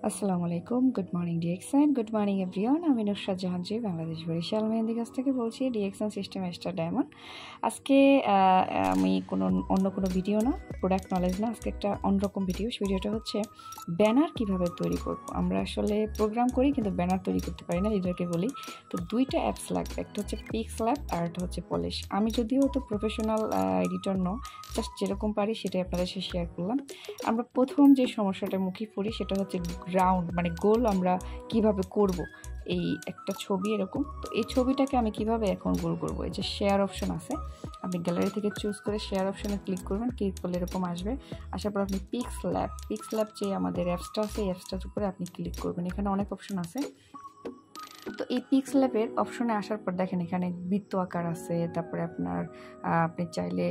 আসসালামু আলাইকুম, good morning DXN, good morning everyone. আমি নুসরাত জাহানজি, বাংলাদেশ বরিশাল মেহেন্দি কাছ থেকে বলছি, ডিএক্সএন সিস্টেম স্টার ডায়মন্ড। আজকে আমি অন্য কোনো ভিডিও না, প্রোডাক্ট নলেজ না, আজকে একটা অন্যরকম ভিডিও। ভিডিওটা হচ্ছে ব্যানার কিভাবে তৈরি করব। আমরা আসলে প্রোগ্রাম করি কিন্তু ব্যানার তৈরি করতে পারি না, লিডারকে বলি। তো দুইটা অ্যাপস লাগবে, একটা হচ্ছে পিক্সল্যাব আর একটা হচ্ছে পলিশ। আমি যদিও তো প্রফেশনাল এডিটর ন, জাস্ট যেরকম পারি সেটাই আপনাদের সাথে শেয়ার করলাম। আমরা প্রথম যে সমস্যাটার মুখে পড়ি সেটা হচ্ছে রাউন্ড, মানে গোল আমরা কিভাবে করব। এই একটা ছবি এরকম, তো এই ছবিটাকে আমি কিভাবে এখন গোল করব। এই যে শেয়ার অপশন আছে, আপনি গ্যালারি থেকে চুজ করে শেয়ার অপশনে ক্লিক করবেন। ক্লিক করলে এরকম আসবে। আসার পর আপনি পিক্সল্যাব যে আমাদের অ্যাপসটা আছে, এই অ্যাপসটার উপরে আপনি ক্লিক করবেন। এখানে অনেক অপশন আছে। তো এই পিক্সল্যাবের অপশনে আসার পর দেখেন এখানে বৃত্ত আকার আছে, তারপরে আপনি চাইলে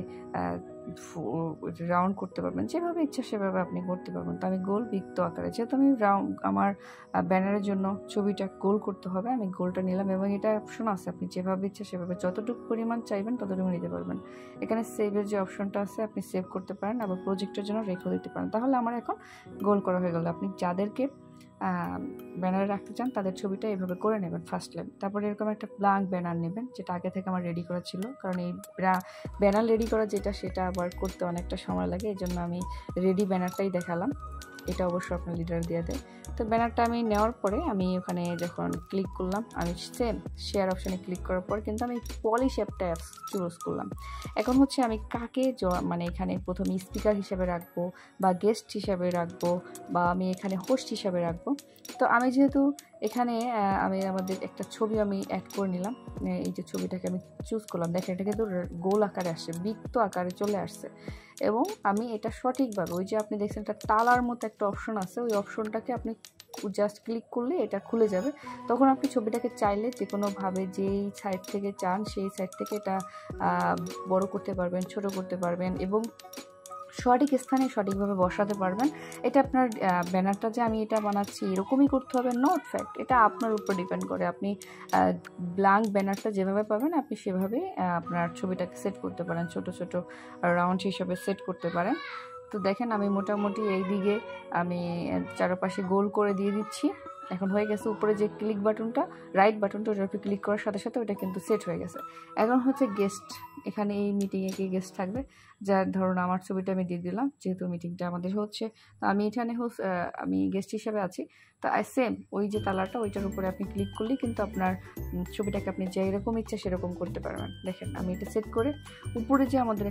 রাউন্ড করতে পারবেন, যেভাবে ইচ্ছা সেভাবে আপনি করতে পারবেন। তো আমি গোল বৃত্ত আকারে, যেহেতু আমি আমার ব্যানারের জন্য ছবিটা গোল করতে হবে, আমি গোলটা নিলাম। এবং এটা অপশন আছে, আপনি যেভাবে ইচ্ছা সেভাবে যতটুকু পরিমাণ চাইবেন ততটুকু নিতে পারবেন। এখানে সেভের যে অপশনটা আছে, আপনি সেভ করতে পারেন, আবার প্রজেক্টের জন্য রেখেও দিতে পারেন। তাহলে আমার এখন গোল করা হয়ে গেল। আপনি যাদেরকে ব্যানারে রাখতে চান তাদের ছবিটা এভাবে করে নেবেন ফার্স্ট লাইন। তারপরে এরকম একটা ব্ল্যাঙ্ক ব্যানার নেবেন, যেটা আগে থেকে আমার রেডি করা ছিল, কারণ এই ব্যানার রেডি করা সেটা আবার করতে অনেকটা সময় লাগে। এই জন্য আমি রেডি ব্যানারটাই দেখালাম। এটা অবশ্যই আপনার লিডার দিয়ে দেয়। তো ব্যানারটা আমি নেওয়ার পরে আমি ওখানে যখন ক্লিক করলাম, আমি সেম শেয়ার অপশানে ক্লিক করার পর কিন্তু আমি পলিশ অ্যাপটা চুজ করলাম। এখন হচ্ছে আমি কাকে মানে এখানে প্রথমে স্পিকার হিসেবে রাখবো, বা গেস্ট হিসাবে রাখবো, বা আমি এখানে হোস্ট হিসাবে রাখবো। তো আমি যেহেতু এখানে আমাদের একটা ছবি আমি অ্যাড করে নিলাম। এই যে ছবিটাকে আমি চুজ করলাম, দেখেন এটা কিন্তু গোল আকারে আসছে, বৃত্ত আকারে চলে আসছে। এবং আমি এটা সঠিকভাবে, ওই যে আপনি দেখছেন একটা তালার মতো একটা অপশন আছে, ওই অপশনটাকে আপনি জাস্ট ক্লিক করলে এটা খুলে যাবে। তখন আপনি ছবিটাকে চাইলে যে কোনোভাবে যেই সাইড থেকে চান সেই সাইড থেকে এটা বড় করতে পারবেন, ছোট করতে পারবেন, এবং সঠিক স্থানে সঠিকভাবে বসাতে পারবেন। এটা আপনার ব্যানারটা যে আমি এটা বানাচ্ছি এরকমই করতে হবে নট ফ্যাক্ট, এটা আপনার উপর ডিপেন্ড করে। আপনি ব্ল্যাঙ্ক ব্যানারটা যেভাবে পাবেন আপনি সেভাবে আপনার ছবিটাকে সেট করতে পারেন, ছোট ছোট রাউন্ড হিসাবে সেট করতে পারেন। তো দেখেন আমি মোটামুটি এই দিকে আমি চারপাশে গোল করে দিয়ে দিচ্ছি। এখন হয়ে গেছে। উপরে যে ক্লিক বাটনটা, রাইট বাটনটা, ওটার উপরে ক্লিক করার সাথে সাথে ওটা কিন্তু সেট হয়ে গেছে। এখন হচ্ছে গেস্ট, এখানে এই মিটিংয়ে কি গেস্ট থাকবে, যার ধরুন আমার ছবিটা আমি দিয়ে দিলাম, যেহেতু মিটিংটা আমাদের হচ্ছে। তো আমি এখানে আমি গেস্ট হিসাবে আছি। তো সেম ওই যে তালাটা, ওইটার উপরে আপনি ক্লিক করলেই কিন্তু আপনার ছবিটাকে আপনি যেরকম ইচ্ছা সেরকম করতে পারবেন। দেখেন আমি এটা সেট করে উপরে যে আমাদের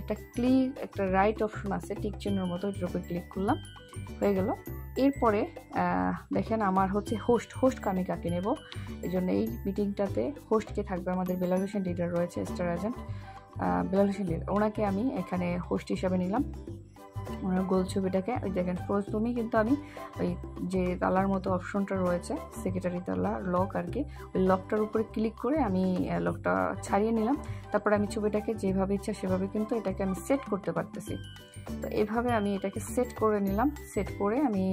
একটা রাইট অপশন আছে টিক চিহ্নের মতো, ওইটার উপরে ক্লিক করলাম, হয়ে গেল। এরপরে দেখেন আমার হচ্ছে হোস্টকে আমি কাকে নেব। এই জন্য এই মিটিংটাতে হোস্টকে থাকবে, আমাদের বেলাল হোসেন লিডার রয়েছে, star agent Belal Hossain leader, ওনাকে আমি এখানে হোস্ট হিসাবে নিলাম। ওনার গোল ছবিটাকে, ওই দেখেন প্রথমেই কিন্তু আমি ওই যে তালার মতো অপশনটা রয়েছে, সেক্রেটারি তালা লক আর কি, ওই লকটার উপরে ক্লিক করে আমি লকটা ছাড়িয়ে নিলাম। তারপর আমি ছবিটাকে যেভাবে ইচ্ছা সেভাবে কিন্তু এটাকে আমি সেট করতে পারতেছি। তো এভাবে আমি এটাকে সেট করে নিলাম। সেট করে আমি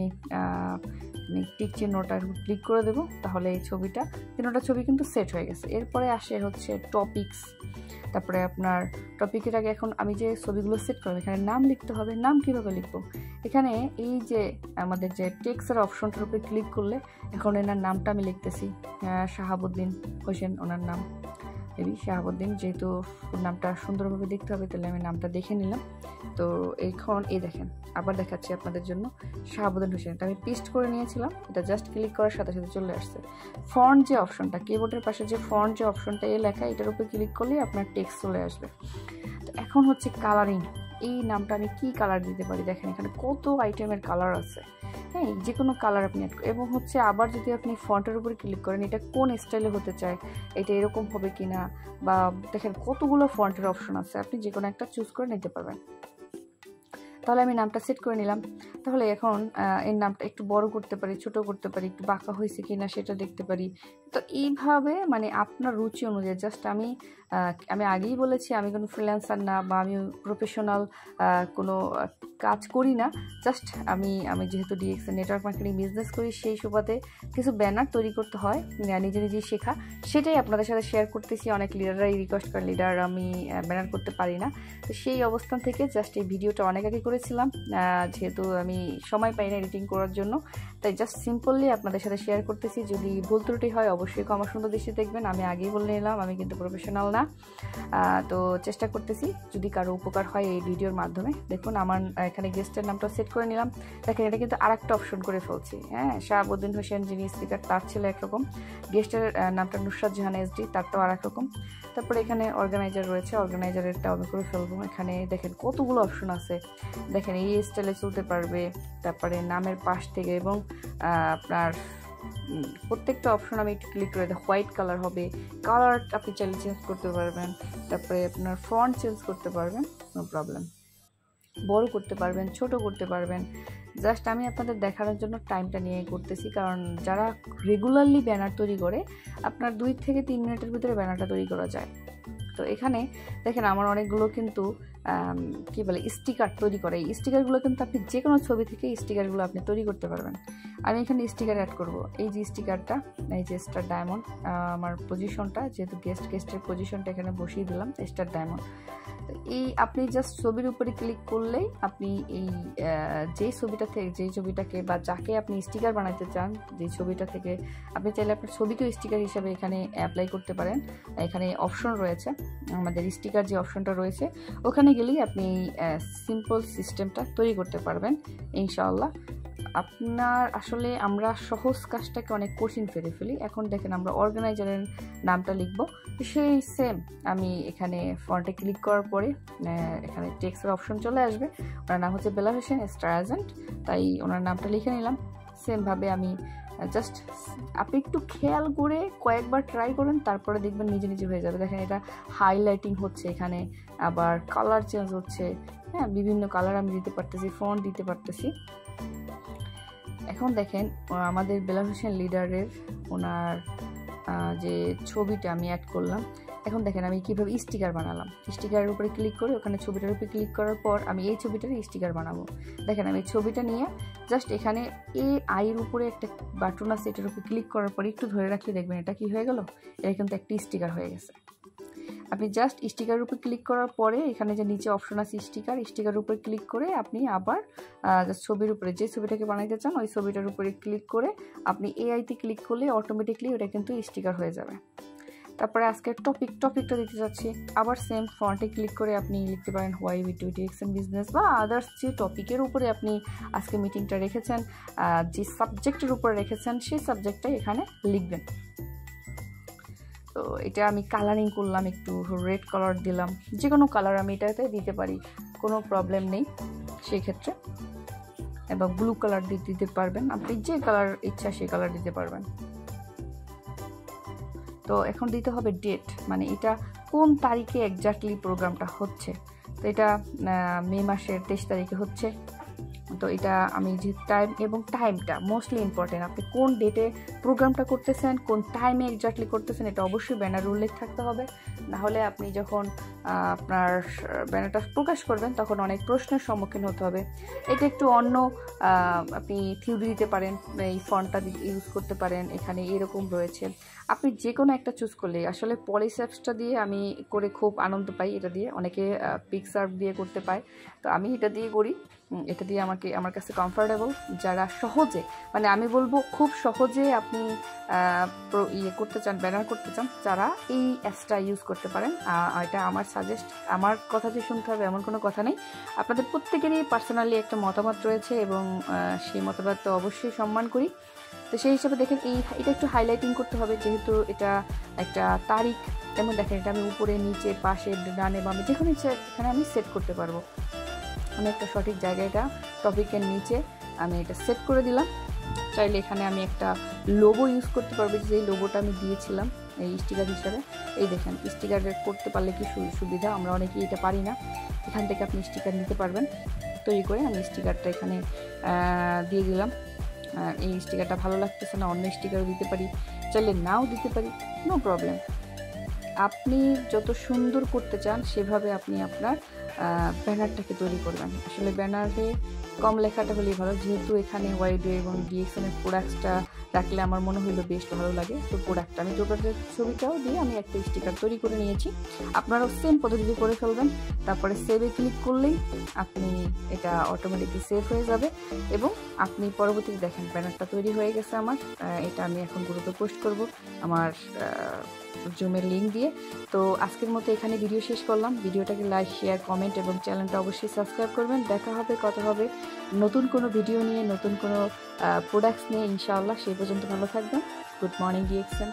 টিক চিহ্নটা ক্লিক করে দেবো, তাহলে এই তিনটা ছবি কিন্তু সেট হয়ে গেছে। এরপরে আসে হচ্ছে টপিকস। তারপরে আপনার টপিকের আগে এখন আমি যে ছবিগুলো সেট করবো, এখানে নাম লিখতে হবে। নাম কীভাবে লিখবো, এখানে এই যে আমাদের যে টেক্সটের অপশনটার উপরে ক্লিক করলে এখন এনার নামটা আমি লিখতেছি, শাহাবুদ্দিন হোসেন ওনার নাম, শাহাবুদ্দিন, যেহেতু নামটা সুন্দরভাবে দেখতে হবে তাহলে আমি নামটা দেখে নিলাম। তো এখন এই দেখেন আবার দেখাচ্ছি আপনাদের জন্য, শাহাবুদ্দিন হোসেন, এটা আমি পেস্ট করে নিয়েছিলাম, এটা জাস্ট ক্লিক করার সাথে সাথে চলে আসছে। ফন্ট যে অপশনটা, কিবোর্ডের পাশে যে ফন্ট যে অপশনটা এই লেখা, এটার উপরে ক্লিক করলে আপনার টেক্সট চলে আসবে। তো এখন হচ্ছে কালারিং, এই নামটা আমি কি কালার দিতে পারি, দেখেন এখানে কত আইটেমের কালার আছে। হ্যাঁ, যে কোনো কালার আপনি এবং হচ্ছে আবার যদি আপনি ফন্টের উপরে ক্লিক করেন, এটা কোন স্টাইলে হতে চায়, এটা এরকম হবে কিনা, বা দেখেন কতগুলো ফন্টের অপশন আছে, আপনি যে কোনো একটা চুজ করে নিতে পারবেন। তাহলে আমি নামটা সেট করে নিলাম। তাহলে এখন এর নামটা একটু বড় করতে পারি, ছোট করতে পারি, একটু বাঁকা হয়েছে কিনা সেটা দেখতে পারি। তো এইভাবে মানে আপনার রুচি অনুযায়ী, জাস্ট আমি আগেই বলেছি আমি কোনো ফ্রিল্যান্সার না, বা আমি প্রফেশনাল কোনো কাজ করি না। জাস্ট আমি যেহেতু ডিএক্সএন নেটওয়ার্ক মার্কেটিং বিজনেস করি, সেই সুবাদে কিছু ব্যানার তৈরি করতে হয়, নিজে নিজেই শেখা, সেটাই আপনাদের সাথে শেয়ার করতেছি। অনেক লিডাররাই রিকোয়েস্ট করে, লিডার আমি ব্যানার করতে পারি না। তো সেই অবস্থান থেকে জাস্ট এই ভিডিওটা অনেক আগে করেছিলাম, যেহেতু আমি সময় পাই না এডিটিং করার জন্য, তাই তাই জাস্ট সিম্পলি আপনাদের সাথে শেয়ার করতেছি। যদি ভুল ত্রুটি হয় অবশ্যই ক্ষমা সুন্দর দৃষ্টি দেখবেন। আমি আগেই বলে নিলাম আমি কিন্তু প্রফেশনাল না, তো চেষ্টা করতেছি যদি কারো উপকার হয় এই ভিডিওর মাধ্যমে। দেখুন আমার এখানে গেস্টের নামটা সেট করে নিলাম। দেখেন এটা কিন্তু আরেকটা অপশন করে ফেলছি। হ্যাঁ, শাহাবুদ্দিন হোসেন যিনি স্পিকার তার ছিল একরকম, গেস্টের নামটা নুসরাত জাহান SD, তারটাও আরেক রকম। তারপরে এখানে অর্গানাইজার রয়েছে, অর্গানাইজারেরটাও আমি করে ফেলবো। এখানে দেখেন কতগুলো অপশন আছে, দেখেন এই স্টাইলে চলতে পারবে। তারপরে নামের পাশ থেকে এবং আপনার প্রত্যেকটা অপশন আমি একটু ক্লিক করে দেয় হোয়াইট কালার হবে, কালার আপনি চাইলে চেঞ্জ করতে পারবেন। তারপরে আপনার ফন্ট চেঞ্জ করতে পারবেন, নো প্রবলেম, বড় করতে পারবেন, ছোট করতে পারবেন। জাস্ট আমি আপনাদের দেখানোর জন্য টাইমটা নিয়ে করতেছি, কারণ যারা রেগুলারলি ব্যানার তৈরি করে আপনার 2 থেকে 3 মিনিটের ভিতরে ব্যানারটা তৈরি করা যায়। তো এখানে দেখেন আমার অনেকগুলো কিন্তু কী বলে স্টিকার তৈরি করে। এই স্টিকারগুলো কিন্তু আপনি যে কোনো ছবি থেকে স্টিকারগুলো আপনি তৈরি করতে পারবেন। আমি এখানে স্টিকার অ্যাড করব। এই যে স্টিকারটা, এই যে স্টার ডায়মন্ড, আমার পজিশনটা যেহেতু গেস্টের পজিশনটা এখানে বসিয়ে দিলাম স্টার ডায়মন্ড। এই আপনি জাস্ট ছবির উপরে ক্লিক করলেই আপনি এই যেই ছবিটা থেকে যেই ছবিটাকে বা যাকে আপনি স্টিকার বানাতে চান যেই ছবিটা থেকে আপনি চাইলে আপনার ছবিকেও স্টিকার হিসাবে এখানে অ্যাপ্লাই করতে পারেন। এখানে অপশন রয়েছে, আমাদের স্টিকার যে অপশনটা রয়েছে ওখানে গেলেই আপনি সিম্পল সিস্টেমটা তৈরি করতে পারবেন ইনশাআল্লাহ। আপনার আসলে আমরা সহজ কাজটাকে অনেক কঠিন ফেলে ফেলি। এখন দেখেন আমরা অর্গানাইজারের নামটা লিখব, সেই সেম আমি এখানে ফন্টে ক্লিক করার পরে এখানে টেক্সটের অপশন চলে আসবে। ওনার নাম হচ্ছে বেলা হোসেন স্টার এজেন্ট, তাই ওনার নামটা লিখে নিলাম। সেমভাবে আমি জাস্ট আপনি একটু খেয়াল করে কয়েকবার ট্রাই করেন, তারপরে দেখবেন নিজে নিজে হয়ে যাবে। দেখেন এটা হাইলাইটিং হচ্ছে, এখানে আবার কালার চেঞ্জ হচ্ছে। হ্যাঁ, বিভিন্ন কালার আমি দিতে পারতেছি, ফন্ট দিতে পারতেছি। এখন দেখেন আমাদের বেলা হোসেন লিডারের ওনার যে ছবিটা আমি অ্যাড করলাম। এখন দেখেন আমি কীভাবে স্টিকার বানালাম। স্টিকারের উপরে ক্লিক করে ওখানে ছবিটার উপরে ক্লিক করার পর আমি এই ছবিটার স্টিকার বানাবো। দেখেন আমি ছবিটা নিয়ে জাস্ট এখানে আইয়ের উপরে একটা বাটন আছে, এটার উপরে ক্লিক করার পর একটু ধরে রাখলে দেখবেন এটা কি হয়ে গেল, এটা কিন্তু একটা স্টিকার হয়ে গেছে। আপনি জাস্ট স্টিকারের উপর ক্লিক করার পরে এখানে যে নিচে অপশন আছে স্টিকারের উপরে ক্লিক করে আপনি আবার ছবির উপরে যে ছবিটাকে বানাইতে চান ওই ছবিটার উপরে ক্লিক করে আপনি এআইতে ক্লিক করলে অটোমেটিকলি ওটা কিন্তু স্টিকার হয়ে যাবে। তারপরে আজকে টপিকটা দিতে যাচ্ছি, আবার সেম ফন্টে ক্লিক করে আপনি লিখতে পারেন why we do DX and business বা আদার্স যে টপিকের উপরে আপনি আজকে মিটিংটা রেখেছেন, যে সাবজেক্টের উপরে রেখেছেন সেই সাবজেক্টটাই এখানে লিখবেন। তো এটা আমি কালারিং করলাম, একটু রেড কালার দিলাম, যে কোনো কালার আমি এটাতে দিতে পারি, কোনো প্রবলেম নেই সেই ক্ষেত্রে। এবং ব্লু কালার দিতে পারবেন, আপনি যে কালার ইচ্ছা সেই কালার দিতে পারবেন। তো এখন দিতে হবে ডেট, মানে এটা কোন তারিখে এক্স্যাক্টলি প্রোগ্রামটা হচ্ছে। তো এটা মে মাসের 23 তারিখে হচ্ছে। তো এটা আমি যে টাইম এবং টাইমটা মোস্টলি ইম্পর্টেন্ট, আপনি কোন ডেটে প্রোগ্রামটা করতেছেন, কোন টাইমে এক্স্যাক্টলি করতেছেন, এটা অবশ্যই ব্যানার উল্লেখ থাকতে হবে। নাহলে আপনি যখন আপনার ব্যানারটা প্রকাশ করবেন তখন অনেক প্রশ্নের সম্মুখীন হতে হবে। এটা একটু অন্য আপনি থিওরি দিতে পারেন, এই ফন্টটা ইউজ করতে পারেন, এখানে এরকম রয়েছে। আপনি যে কোনো একটা চুজ করলে আসলে পলিস্যাপসটা দিয়ে আমি করে খুব আনন্দ পাই, এটা দিয়ে অনেকে পিকচার দিয়ে করতে পায়, তো আমি এটা দিয়ে করি। এটা দিয়ে আমার কাছে কমফোর্টেবল। যারা সহজে, মানে আমি বলবো খুব সহজে আপনি করতে চান, ব্যানার করতে চান, যারা এই অ্যাপসটা ইউজ করতে পারেন। এটা আমার সাজেস্ট, আমার কথা যে শুনতে হবে এমন কোনো কথা নেই। আপনাদের প্রত্যেকেরই পার্সোনালি একটা মতামত রয়েছে এবং সেই মতামত তো অবশ্যই সম্মান করি। তো সেই হিসাবে দেখেন এটা একটু হাইলাইটিং করতে হবে, যেহেতু এটা একটা তারিখ। যেমন দেখেন এটা আমি উপরে নিচে পাশে ডানে বামে যেখানে ইচ্ছা এখানে আমি সেট করতে পারবো। আমি একটা সঠিক জায়গায় এটা টপিকের নিচে আমি এটা সেট করে দিলাম। চাইলে এখানে আমি একটা লোগো ইউজ করতে পারবো, যেই লোগোটা আমি দিয়েছিলাম এই স্টিকার হিসাবে। এই দেখেন স্টিকার করতে পারলে কি সুবিধা, আমরা অনেকেই এটা পারি না। এখান থেকে আপনি স্টিকার নিতে পারবেন তৈরি করে। আমি স্টিকারটা এখানে দিয়ে দিলাম। এই স্টিকারটা ভালো লাগতেছে না, অন্য স্টিকারও দিতে পারি, চাইলে নাও দিতে পারি, নো প্রবলেম। আপনি যত সুন্দর করতে চান সেভাবে আপনি আপনার ব্যানারটাকে তৈরি করবেন। আসলে ব্যানারে কম লেখাটা হলেই ভালো, যেহেতু এখানে ওয়াইডে এবং ডিএক্সএনের প্রোডাক্টসটা রাখলে আমার মনে হইলো বেশ ভালো লাগে। তো প্রোডাক্টটা আমি প্রোডাক্টের ছবিটাও দিয়ে আমি একটা স্টিকার তৈরি করে নিয়েছি। আপনারাও সেম পদ্ধতিতে করে ফেলবেন, তারপরে সেভে ক্লিক করলেই আপনি এটা অটোমেটিকলি সেভ হয়ে যাবে এবং আপনি পরবর্তীতে দেখেন ব্যানারটা তৈরি হয়ে গেছে আমার। এটা আমি এখন গ্রুপে পোস্ট করব আমার জুমের লিঙ্ক দিয়ে। তো আজকের মতো এখানে ভিডিও শেষ করলাম। ভিডিওটাকে লাইক, শেয়ার, কমেন্ট এবং চ্যানেলটা অবশ্যই সাবস্ক্রাইব করবেন। দেখা হবে, কথা হবে নতুন কোনো ভিডিও নিয়ে, নতুন কোনো প্রোডাক্টস নিয়ে ইনশাআল্লাহ। সেই পর্যন্ত ভালো থাকবেন। Good morning DXN.